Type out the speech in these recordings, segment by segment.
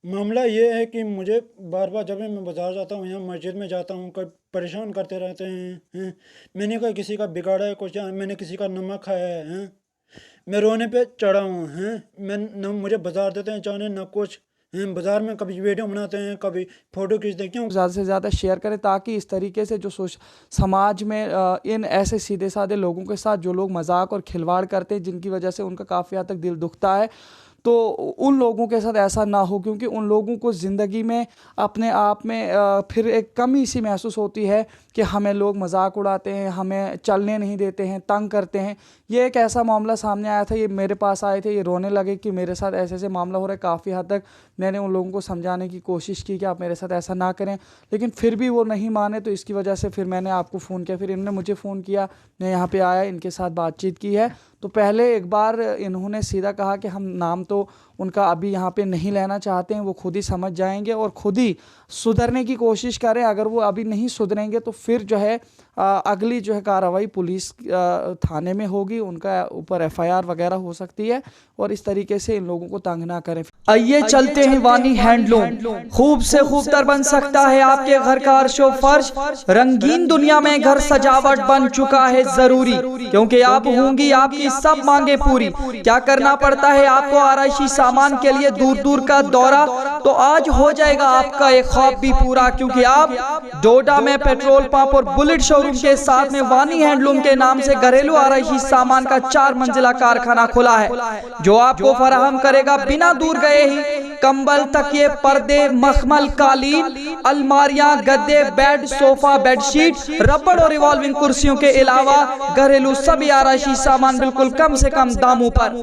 मामला ये है कि मुझे बार-बार जब भी मैं बाज़ार जाता हूँ या मस्जिद में जाता हूँ, कब परेशान करते रहते हैं। मैंने कोई किसी का बिगाड़ा है कुछ, या मैंने किसी का नमक खाया है? मैं रोने पे चढ़ा हूँ, हैं? मैं ना मुझे बाज़ार देते हैं जाने ना कुछ, हैं? बाज़ार में कभी वीडियो बनाते हैं, कभी फ़ोटो खींचते हैं, क्यों? ज़्यादा से ज़्यादा शेयर करें ताकि इस तरीके से जो समाज में इन ऐसे सीधे साधे लोगों के साथ जो लोग मजाक और खिलवाड़ करते हैं, जिनकी वजह से उनका काफ़ी हद तक दिल दुखता है, तो उन लोगों के साथ ऐसा ना हो, क्योंकि उन लोगों को ज़िंदगी में अपने आप में फिर एक कमी सी महसूस होती है कि हमें लोग मजाक उड़ाते हैं, हमें चलने नहीं देते हैं, तंग करते हैं। ये एक ऐसा मामला सामने आया था, ये मेरे पास आए थे, ये रोने लगे कि मेरे साथ ऐसे ऐसे मामला हो रहा है। काफ़ी हद तक मैंने उन लोगों को समझाने की कोशिश की कि आप मेरे साथ ऐसा ना करें, लेकिन फिर भी वो नहीं माने। तो इसकी वजह से फिर मैंने आपको फ़ोन किया, फिर इन्होंने मुझे फ़ोन किया, मैं यहाँ पे आया, इनके साथ बातचीत की है। तो पहले एक बार इन्होंने सीधा कहा कि हम नाम तो उनका अभी यहाँ पे नहीं लेना चाहते हैं, वो खुद ही समझ जाएंगे और खुद ही सुधरने की कोशिश करें। अगर वो अभी नहीं सुधरेंगे तो फिर जो है अगली जो है कार्रवाई पुलिस थाने में होगी, उनका ऊपर एफआईआर वगैरह हो सकती है, और इस तरीके से इन लोगों को तंग ना करें। आइए चलते हैं वानी हैंडलूम। खूब से खूबतर बन सकता है आपके घर का अर्शो फर्श। रंगीन दुनिया में घर सजावट बन चुका है जरूरी, क्योंकि अब होंगी आपकी सब मांगे पूरी। क्या करना पड़ता है आपको आराइशी सामान के लिए दूर दूर का दौरा, तो आज हो जाएगा आपका एक ख्वाब भी पूरा, क्योंकि आप डोडा में पेट्रोल पंप और बुलेट शोरूम के साथ में वानी हैंडलूम के नाम से घरेलू आराइशी सामान का 4 मंजिला कारखाना खुला है, जो आपको फराहम करेगा बिना दूर गए ही कंबल, तकिए, पर्दे, मखमल, कालीन, अलमारियां, गद्दे, बेड, सोफा, बेडशीट, रबड़ और रिवॉल्विंग कुर्सियों के अलावा घरेलू सभी आराइशी सामान बिल्कुल कम से कम दामों पर।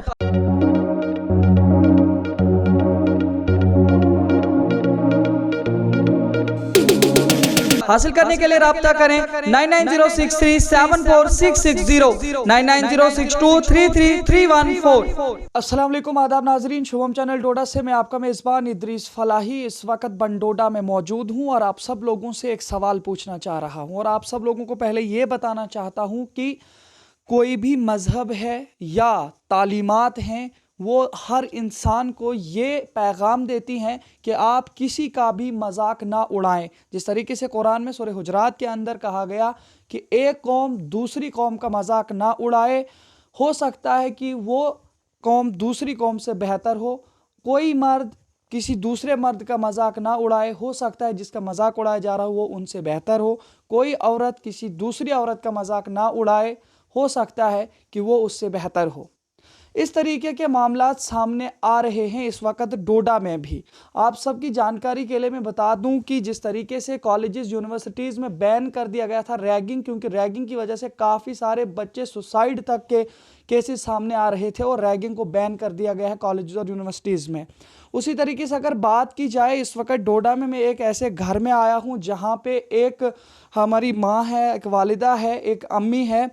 हासिल करने के लिए राब्ता करें 9906374660, 9906233314। अस्सलाम वालेकुम, आदाब नाजरीन, शुभम चैनल डोडा से मैं आपका मेज़बान इद्रीस फलाही इस वक्त बंडोडा में मौजूद हूं और आप सब लोगों से एक सवाल पूछना चाह रहा हूं। और आप सब लोगों को पहले ये बताना चाहता हूं कि कोई भी मज़हब है या तालीमात हैं, वो हर इंसान को ये पैगाम देती हैं कि आप किसी का भी मजाक ना उड़ाएं। जिस तरीके से कुरान में सूरह हुजरात के अंदर कहा गया कि एक कौम दूसरी कौम का मजाक ना उड़ाए, हो सकता है कि वो कौम दूसरी कौम से बेहतर हो। कोई मर्द किसी दूसरे मर्द का मजाक ना उड़ाए, हो सकता है जिसका मजाक उड़ाया जा रहा हो वो उनसे बेहतर हो। कोई औरत किसी दूसरी औरत का मजाक ना उड़ाए, हो सकता है कि वो उससे बेहतर हो। इस तरीके के मामलात सामने आ रहे हैं इस वक्त डोडा में भी। आप सबकी जानकारी के लिए मैं बता दूं कि जिस तरीके से कॉलेजेस यूनिवर्सिटीज़ में बैन कर दिया गया था रैगिंग, क्योंकि रैगिंग की वजह से काफ़ी सारे बच्चे सुसाइड तक के केसेस सामने आ रहे थे और रैगिंग को बैन कर दिया गया है कॉलेजेस और यूनिवर्सिटीज़ में। उसी तरीके से अगर बात की जाए, इस वक्त डोडा में मैं एक ऐसे घर में आया हूँ जहाँ पे एक हमारी माँ है, एक वालिदा है, एक अम्मी है,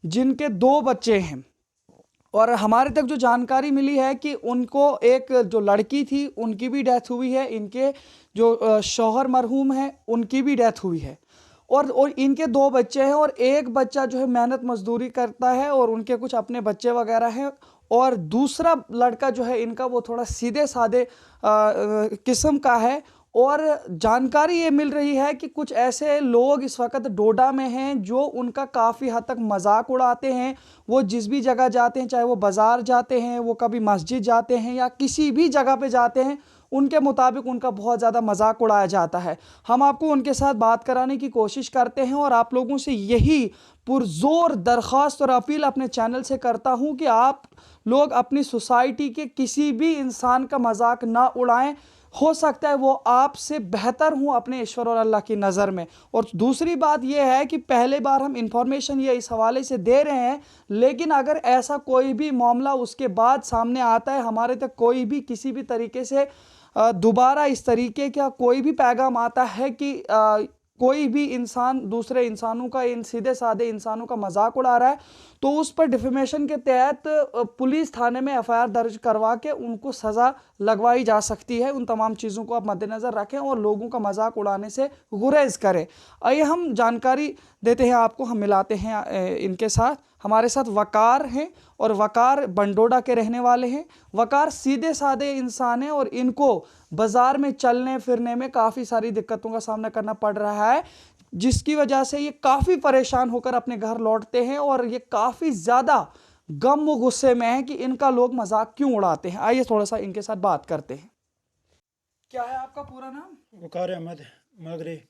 जिनके 2 बच्चे हैं। और हमारे तक जो जानकारी मिली है कि उनको एक जो लड़की थी उनकी भी डेथ हुई है, इनके जो शौहर मरहूम हैं उनकी भी डेथ हुई है, और इनके 2 बच्चे हैं और एक बच्चा जो है मेहनत मजदूरी करता है और उनके कुछ अपने बच्चे वगैरह हैं, और दूसरा लड़का जो है इनका वो थोड़ा सीधे साधे किस्म का है। और जानकारी ये मिल रही है कि कुछ ऐसे लोग इस वक्त डोडा में हैं जो उनका काफ़ी हद तक मजाक उड़ाते हैं। वो जिस भी जगह जाते हैं, चाहे वो बाज़ार जाते हैं, वो कभी मस्जिद जाते हैं या किसी भी जगह पे जाते हैं, उनके मुताबिक उनका बहुत ज़्यादा मजाक उड़ाया जाता है। हम आपको उनके साथ बात कराने की कोशिश करते हैं और आप लोगों से यही पुरजोर दरख्वास्त और अपील अपने चैनल से करता हूँ कि आप लोग अपनी सोसाइटी के किसी भी इंसान का मजाक ना उड़ाएं। हो सकता है वो आपसे बेहतर हूँ अपने ईश्वर और अल्लाह की नज़र में। और दूसरी बात यह है कि पहले बार हम इंफॉर्मेशन ये इस हवाले से दे रहे हैं, लेकिन अगर ऐसा कोई भी मामला उसके बाद सामने आता है, हमारे तक कोई भी किसी भी तरीके से दोबारा इस तरीके का कोई भी पैगाम आता है कि कोई भी इंसान दूसरे इंसानों का, इन सीधे साधे इंसानों का मजाक उड़ा रहा है, तो उस पर डिफेमेशन के तहत पुलिस थाने में एफआईआर दर्ज करवा के उनको सज़ा लगवाई जा सकती है। उन तमाम चीज़ों को आप मद्देनज़र रखें और लोगों का मजाक उड़ाने से गुरेज करें। आइए हम जानकारी देते हैं आपको, हम मिलाते हैं इनके साथ हमारे साथ वकार हैं और वकार बंडोडा के रहने वाले हैं। वकार सीधे साधे इंसान हैं और इनको बाजार में चलने फिरने में काफ़ी सारी दिक्कतों का सामना करना पड़ रहा है, जिसकी वजह से ये काफ़ी परेशान होकर अपने घर लौटते हैं और ये काफ़ी ज़्यादा गम व गुस्से में है कि इनका लोग मजाक क्यों उड़ाते हैं। आइए थोड़ा सा इनके साथ बात करते हैं। क्या है आपका पूरा नाम? वकार अहमद मागरे।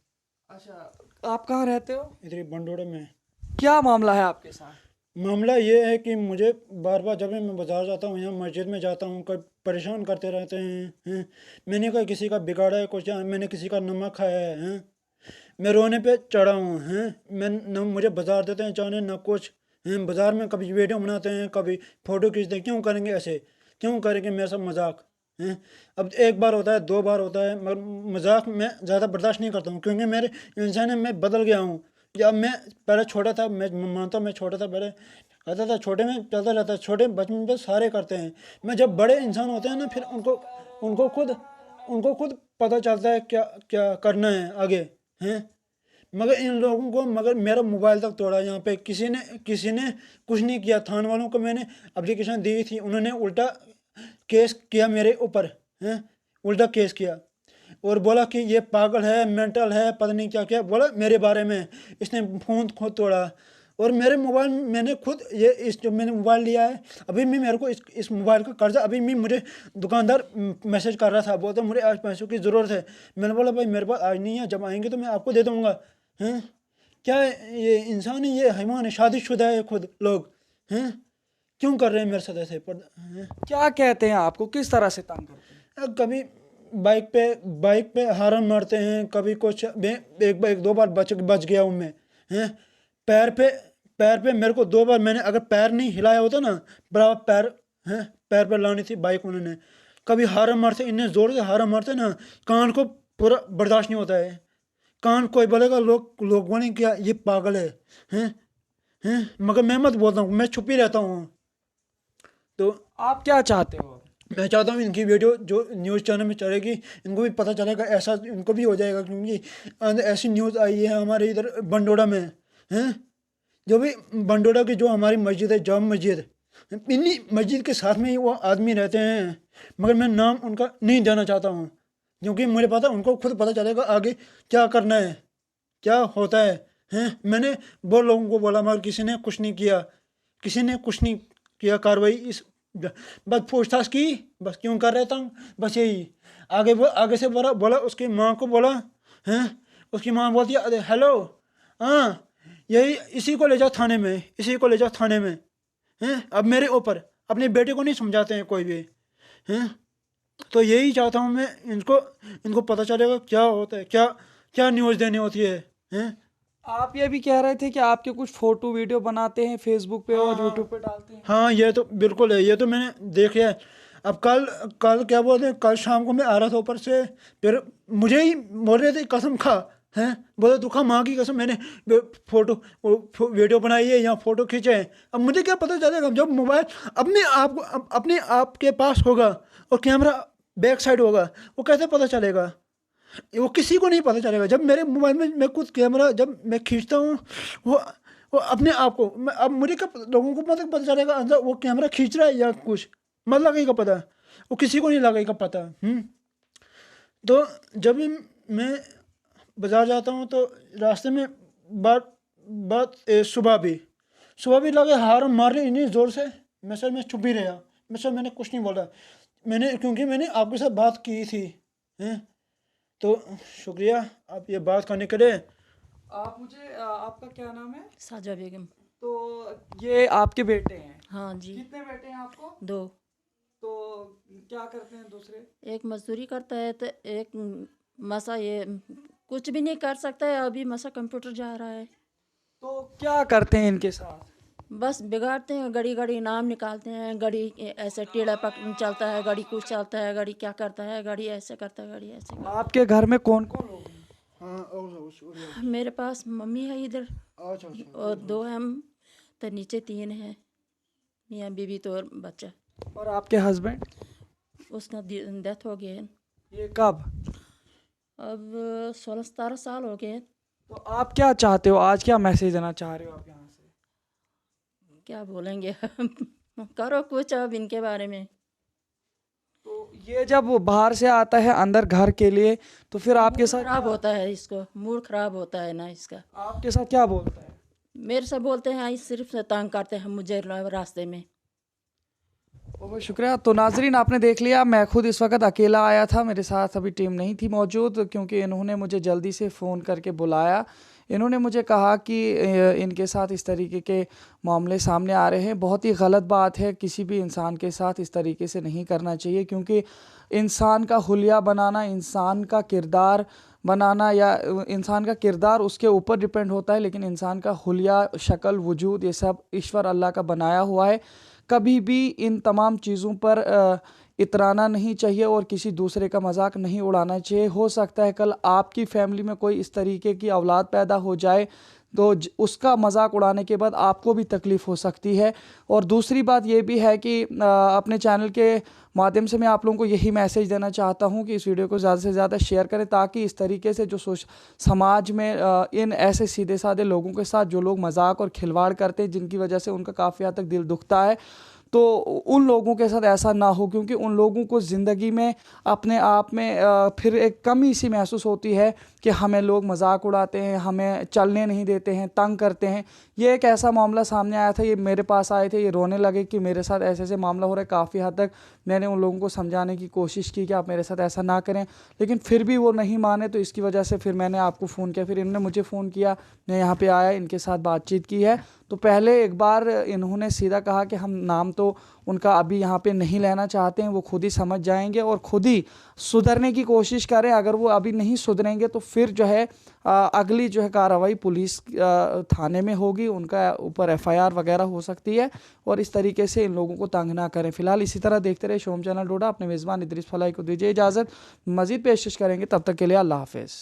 अच्छा, आप कहाँ रहते हो? इधर ही बंडोड़े में। क्या मामला है आपके साथ? मामला ये है कि मुझे बार बार जब भी मैं बाजार जाता हूँ, यहाँ मस्जिद में जाता हूँ, कभी परेशान करते रहते हैं। मैंने कहा किसी का बिगाड़ा है कुछ, मैंने किसी का नमक खाया है। मैं रोने पे चढ़ा हूँ। मैं न मुझे बाजार देते हैं जाने न कुछ हैं। बाजार में कभी वीडियो बनाते हैं, कभी फ़ोटो खींचते हैं। क्यों करेंगे ऐसे? क्यों करेंगे मेरे साथ मजाक? हैं? अब एक बार होता है, दो बार होता है, मगर मजाक मैं ज़्यादा बर्दाश्त नहीं करता हूँ, क्योंकि मेरे इंसान है, मैं बदल गया हूँ। या मैं पहले छोटा था, मैं मानता हूँ मैं छोटा था, पहले कहता था छोटे में चलता रहता है, छोटे बचपन पे सारे करते हैं। मैं जब बड़े इंसान होते हैं ना, फिर उनको खुद पता चलता है क्या क्या करना है आगे। हैं? मगर इन लोगों को, मगर मेरा मोबाइल तक तोड़ा। यहाँ पे किसी ने कुछ नहीं किया। थाने वालों को मैंने एप्लीकेशन दी थी, उन्होंने उल्टा केस किया मेरे ऊपर। हैं? उल्टा केस किया और बोला कि ये पागल है, मेंटल है, पता नहीं क्या क्या बोला मेरे बारे में। इसने फ़ोन खुद तोड़ा और मेरे मोबाइल मैंने खुद जो मैंने मोबाइल लिया है, अभी भी मेरे को इस मोबाइल का कर्जा, अभी भी मुझे दुकानदार मैसेज कर रहा था, बोलता मुझे आज पैसों की ज़रूरत है। मैंने बोला भाई मेरे पास आज नहीं है, जब आएंगे तो मैं आपको दे दूँगा। हैं? क्या ये इंसान है? ये हैवान है, शादीशुदा है खुद लोग। हैं? क्यों कर रहे हैं मेरे साथ ऐसे? क्या कहते हैं आपको, किस तरह से तंग करते हैं? कभी बाइक पे हॉर्न मारते हैं, कभी कुछ। एक दो बार बच गया हूँ मैं। हैं? पैर पे मेरे को दो बार, मैंने अगर पैर नहीं हिलाया होता ना, बराबर पैर पे लानी थी बाइक उन्होंने। कभी हॉर्न मारते, इतने ज़ोर से हॉर्न मारते ना, कान को पूरा बर्दाश्त नहीं होता है। कान कोई बोलेगा, लोग बोलेंगे क्या ये पागल है। हैं? मगर मैं मत बोलता हूँ, मैं छुप ही रहता हूँ। तो आप क्या चाहते हो? मैं चाहता हूँ इनकी वीडियो जो न्यूज़ चैनल में चलेगी, इनको भी पता चलेगा, ऐसा इनको भी हो जाएगा, क्योंकि ऐसी न्यूज़ आई है हमारे इधर बंडोड़ा में। हैं? जो भी बंडोड़ा की जो हमारी मस्जिद है, जाम मस्जिद, इन्हीं मस्जिद के साथ में ही वो आदमी रहते हैं। मगर मैं नाम उनका नहीं देना चाहता हूँ, क्योंकि मुझे पता, उनको खुद पता चलेगा आगे क्या करना है, क्या होता है। हैं? मैंने वो लोगों को बोला, मगर किसी ने कुछ नहीं किया कार्रवाई। इस बस पूछताछ की, बस क्यों कर रहे था, बस यही। आगे से बोला उसकी माँ को बोला। हैं? उसकी माँ बोलती है हेलो, हाँ यही, इसी को ले जाओ थाने में। हैं? अब मेरे ऊपर अपने बेटे को नहीं समझाते हैं कोई भी। हैं? तो यही चाहता हूँ मैं, इनको पता चलेगा क्या होता है, क्या न्यूज़ देनी होती है। हैं? आप ये भी कह रहे थे कि आपके कुछ फोटो वीडियो बनाते हैं फेसबुक पे और यूट्यूब पे डालते हैं। हाँ, ये तो बिल्कुल है, ये तो मैंने देख लिया है। अब कल क्या बोलते हैं, कल शाम को मैं आ रहा था ऊपर से, फिर मुझे ही बोल रहे थे कसम खा। हैं? बोले तू खा माँ की कसम, मैंने वीडियो बनाई है या फ़ोटो खींचे हैं। अब मुझे क्या पता चलेगा, जब मोबाइल अपने आप के पास होगा और कैमरा बैक साइड होगा, वो कैसे पता चलेगा? वो किसी को नहीं पता चलेगा। जब मेरे मोबाइल में मैं खुद कैमरा जब मैं खींचता हूँ, वो अपने आप को, अब मुझे क्या लोगों को मतलब पता चलेगा अंदर वो कैमरा खींच रहा है या कुछ, मत लगेगा पता, वो किसी को नहीं लगेगा पता। तो जब भी मैं बाज़ार जाता हूँ तो रास्ते में सुबह भी लगे हार मारने इतनी ज़ोर से। मैं चुप ही रहा, मैंने कुछ नहीं बोला, क्योंकि मैंने आपके साथ बात की थी। हैं? तो शुक्रिया आप ये बात करने के लिए। आप मुझे, आपका क्या नाम है? साजा बेगम। तो ये आपके बेटे हैं? हाँ जी, कितने बेटे हैं आपको? 2। तो क्या करते हैं दूसरे? एक मजदूरी करता है तो एक मसा ये कुछ भी नहीं कर सकता है, अभी मसा कंप्यूटर जा रहा है। तो क्या करते हैं इनके साथ? बस बिगाड़ते हैं, घड़ी नाम निकालते हैं, घड़ी ऐसे टेढ़ा चलता है, घड़ी कुछ चलता है, घड़ी क्या करता है, घड़ी ऐसे करता है, घड़ी ऐसे करता आपके घर में कौन कौन लोग हैं? है। मेरे पास मम्मी है इधर और 2 हम, तो नीचे 3 है, मियाँ बीबी तो और बच्चा। और आपके हस्बैंड? उसका डेथ हो गया है, ये कब? अब 16-17 साल हो गए। तो आप क्या चाहते हो, आज क्या मैसेज देना चाह रहे हो आप यहाँ से? क्या बोलेंगे करो कुछ अब इनके बारे में। तो ये जब वो बाहर से आता है अंदर घर के लिए तो फिर आपके साथ खराब होता है, इसको मूड खराब होता है ना इसका। आपके साथ क्या बोलता है? मेरे से बोलते हैं आई सिर्फ तंग करते हैं मुझे रास्ते में। बहुत बहुत शुक्रिया। तो नाजरीन आपने देख लिया, मैं खुद इस वक्त अकेला आया था, मेरे साथ अभी टीम नहीं थी मौजूद, क्योंकि इन्होंने मुझे जल्दी से फ़ोन करके बुलाया। इन्होंने मुझे कहा कि इनके साथ इस तरीके के मामले सामने आ रहे हैं। बहुत ही गलत बात है, किसी भी इंसान के साथ इस तरीके से नहीं करना चाहिए, क्योंकि इंसान का हुलिया बनाना, इंसान का किरदार बनाना या इंसान का किरदार उसके ऊपर डिपेंड होता है, लेकिन इंसान का हुलिया, शक्ल, वजूद, ये सब ईश्वर अल्लाह का बनाया हुआ है। कभी भी इन तमाम चीज़ों पर इतराना नहीं चाहिए और किसी दूसरे का मजाक नहीं उड़ाना चाहिए। हो सकता है कल आपकी फैमिली में कोई इस तरीके की औलाद पैदा हो जाए तो उसका मजाक उड़ाने के बाद आपको भी तकलीफ़ हो सकती है। और दूसरी बात ये भी है कि अपने चैनल के माध्यम से मैं आप लोगों को यही मैसेज देना चाहता हूँ कि इस वीडियो को ज़्यादा से ज़्यादा शेयर करें, ताकि इस तरीके से जो समाज में इन ऐसे सीधे साधे लोगों के साथ जो लोग मजाक और खिलवाड़ करते हैं, जिनकी वजह से उनका काफ़ी हद तक दिल दुखता है, तो उन लोगों के साथ ऐसा ना हो, क्योंकि उन लोगों को ज़िंदगी में अपने आप में फिर एक कमी सी महसूस होती है कि हमें लोग मजाक उड़ाते हैं, हमें चलने नहीं देते हैं, तंग करते हैं। ये एक ऐसा मामला सामने आया था, ये मेरे पास आए थे, ये रोने लगे कि मेरे साथ ऐसे ऐसे मामला हो रहा है। काफ़ी हद तक मैंने उन लोगों को समझाने की कोशिश की कि आप मेरे साथ ऐसा ना करें, लेकिन फिर भी वो नहीं माने। तो इसकी वजह से फिर मैंने आपको फ़ोन किया, फिर इन्होंने मुझे फ़ोन किया, मैं यहाँ पे आया, इनके साथ बातचीत की है। तो पहले एक बार इन्होंने सीधा कहा कि हम नाम तो उनका अभी यहाँ पे नहीं लेना चाहते हैं, वो खुद ही समझ जाएंगे और खुद ही सुधरने की कोशिश करें। अगर वो अभी नहीं सुधरेंगे तो फिर जो है अगली जो है कार्रवाई पुलिस थाने में होगी, उनका ऊपर FIR वगैरह हो सकती है, और इस तरीके से इन लोगों को तंग ना करें। फिलहाल इसी तरह देखते रहे शोम चैनल डोडा। अपने मेज़बान इदरीस फलाही को दीजिए इजाज़त, मज़ीद पेशकश करेंगे, तब तक के लिए अल्लाह हाफ़िज़।